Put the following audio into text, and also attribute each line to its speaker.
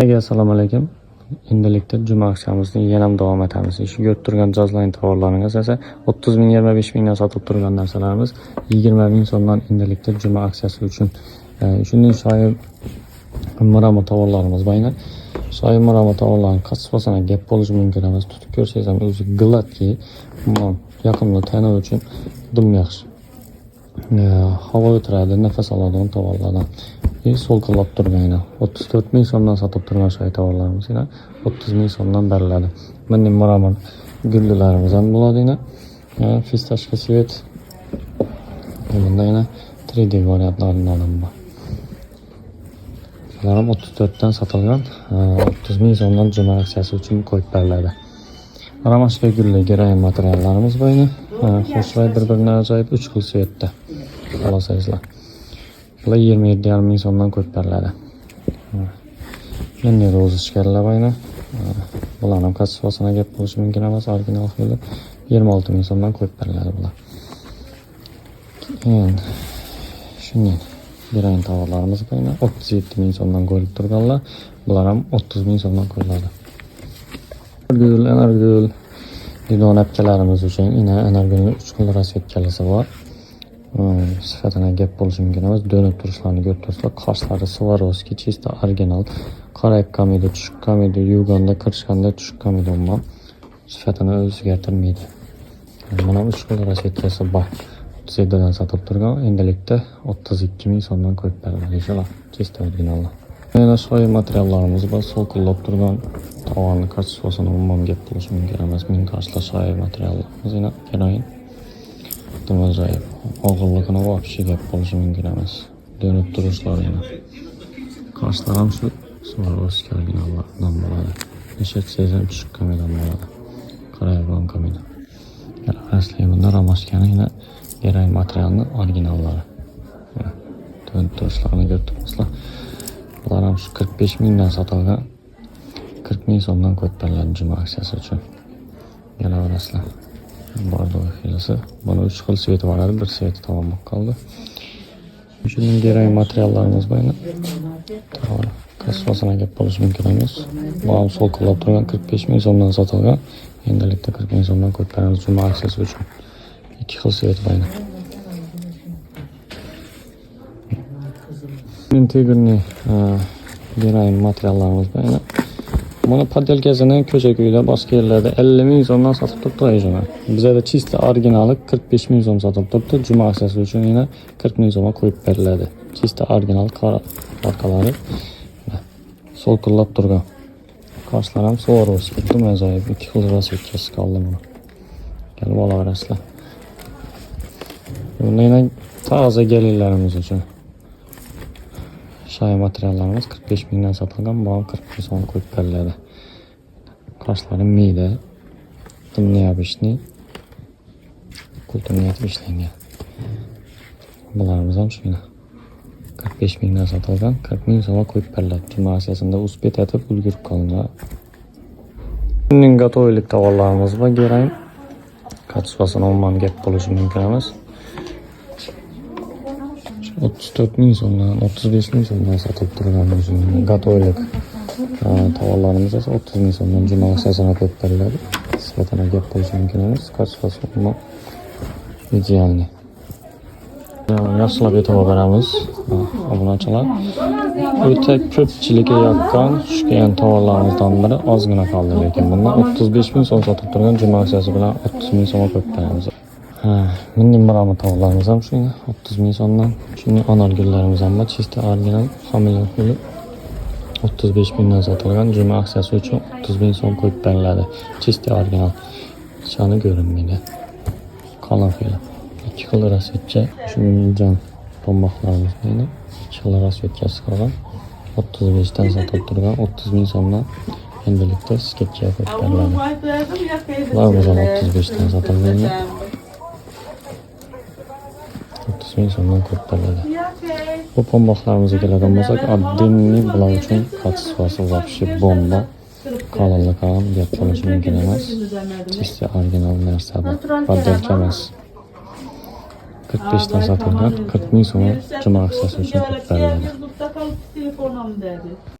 Speaker 1: Assalomu alaykum. Endilikda juma aksiyamizni yana ham davom etamiz. Shu ko'rib turgan jazlayn tovarlarimiz esa 30 ming 25 mingdan sotib turgan narsalarimiz 20 ming so'mdan endilikda juma aksiyasi uchun. Shunday shoyi murama tovarlarimiz bor. Shoyi murama tovarlarning qassobasına gap bo'lishi mumkin emas. Tutib ko'rsangiz ham o'zi gladki, yaqinda tanav uchun dum yaxshi. Havo o'tiradi, nafas oladigan tovarlardan. So'lqillab turgan 34 ming so'mdan sotib turgan shoyi tovarlarimiz 30 ming so'mdan beriladi. Bunday murama gullarimiz ham bo'ladi. Fistashka svet. Bunda 3D variantlaridan bor. Bular ham 34 dan sotilgan 30 ming so'mdan juma aksiyasi uchun qo'yib beriladi. Ramashka gulli gerayn materiallarimiz bor. Xo'shroy bir-biridan ajoyib 3 xil svetda. Olasizlar. Bular 27,5 ming so'mdan qo'yib beriladi. Endi rozishkalar bor. Bular ham qassobasına gap bo'lishi mumkin emas, original xili 26 ming so'mdan qo'yib beriladi bular. Shunday gerayn tovarlarimiz bor. 37 ming so'mdan qo'yilib turganlar. Bular ham 30 ming so'mdan qo'yiladi. Energül didon apkalarimiz uchun energülning 3 xil rasvetkalisi bor. Sifatına gap bo'lishi mumkin emas. Dönüp turishlarini ko'rib turibsizlar. Qarslari Swarovski chista original. Qarayib qolmaydi, tushib qolmaydi, yuvganda, kirishganda tushib qolmaydi umuman. Sifatini o'zgartirmaydi. Mana 3 xil rasvetkasi bor. 37 dan sotib turgan, endilikda 32 ming so'mdan qo'yib beriladi inshaalloh. Chista originallar. Yana shoyi materiallarimiz bor. So'lqillab turgan tovarni qassobasini umuman gap bo'lishi mumkin emas. Ming qarslar shoyi materiallarimiz gerayn. Ajoyib. Og'irligini voqea gap bo'lishi mumkin emas. Dönüp turishlari qarslar ham shu Swarovski originallardan bo'ladi. Eshitsangiz ham tushib qolmaydigan bo'ladi. Qarayib qolmaydi. Asli bunda ramashkaning gerayn materialni originallari. Dönüp turishlarini ko'rib turibsizlar. Bular ham shu 45 mingdan sotilgan 40 ming so'mdan qo'yib beriladi juma aksiyasi uchun. Kelaverasizlar. Bordo xilasi. Buni 3 xil sveti var edi, bir sveti tamam qoldi. Shunday gerayn materiallarimiz bor. Tovar qassobasına gap bo'lishi mumkin emas. Bu ham so'lqillab turgan 45 ming so'mdan sotilgan. Endilikda 40 ming so'mdan qo'yib beramiz juma aksiyasi uchun. 2 xil svet bor. Integrni gerayn materiallarimiz bor. Buni podelkasini ko'cha-ko'yda boshqa yerlarda 50 ming so'mdan sotib turibdi. Bizda chista originali 45 ming so'm sotib turibdi. Juma aksiyasi uchun 40 ming so'mga qo'yib beriladi. Chista original qora orqalari so'lqillab turgan. Qarshlar ham Swarovski, ajoyib 2 xil rasvetkasi qoldi buni. Kelib olaverasizlar. Bunda toza gelinlarimiz uchun shoyi materiallarimiz 45 mingdan sotilgan, bu ham 40 ming so'm qo'yib beriladi. Qarslari miyda, neobishniy, kulturniyativ ishlangan. Bularimiz ham shunday. 45 mingdan sotilgan, 40 ming so'mga qo'yib beriladi. Juma aksiyasida uspet etib ulgurib qolingan. Bunning gatoylik tovarlarimiz bor, gerayn. Qassobasini umuman gap bo'lishi mumkin emas. 34 ming so'mdan 35 ming so'mdan sotib turgan gatoylik tovarlarimiz esa 30 ming so'mdan juma aksiyasini qo'yib beriladi. Sifatini gap bo'lishi mumkin emas. Qassobasi umuman idealniy. Yaxshilab aytib beramiz obunachilar. O'ta ko'pchilikka yoqqan tushgan tovarlarimizdan biri ozgina qoldi, lekin bundan 35 ming so'm sotib turgan juma aksiyasi bilan 30 ming so'mga qo'yib beramiz. Bunday murama tovarlarimiz ham shu 30 ming so'mdan. Shunday onorgullarimiz ham bor, chista original familiar xili 35 mingdan sotilgan juma aksiyasi uchun 30 ming so'm qo'yib beriladi. Chista original. Shani ko'rinmaydi. Qalin xili. 2 xil rasvetcha, shunday jon tommoqlarimiz bor. 2 xil rasvetkasi qolgan. 35 dan sotib turgan 30 ming so'mdan endilikda sketchga qo'yib beriladi. Bular ham 35 dan sotilgan. 30 ming so'mdan qo'yib beriladi. Bu tommoqlarimizga keladigan bo'lsak, addiniy bular uchun qassobasi voqea bomba. Qalinlik ham gap bo'lishi mumkin emas. Chista original narsa bu. Podelka emas. 45 dan sotilgan 40 ming so'm juma aksiyasi uchun qo'yib beriladi.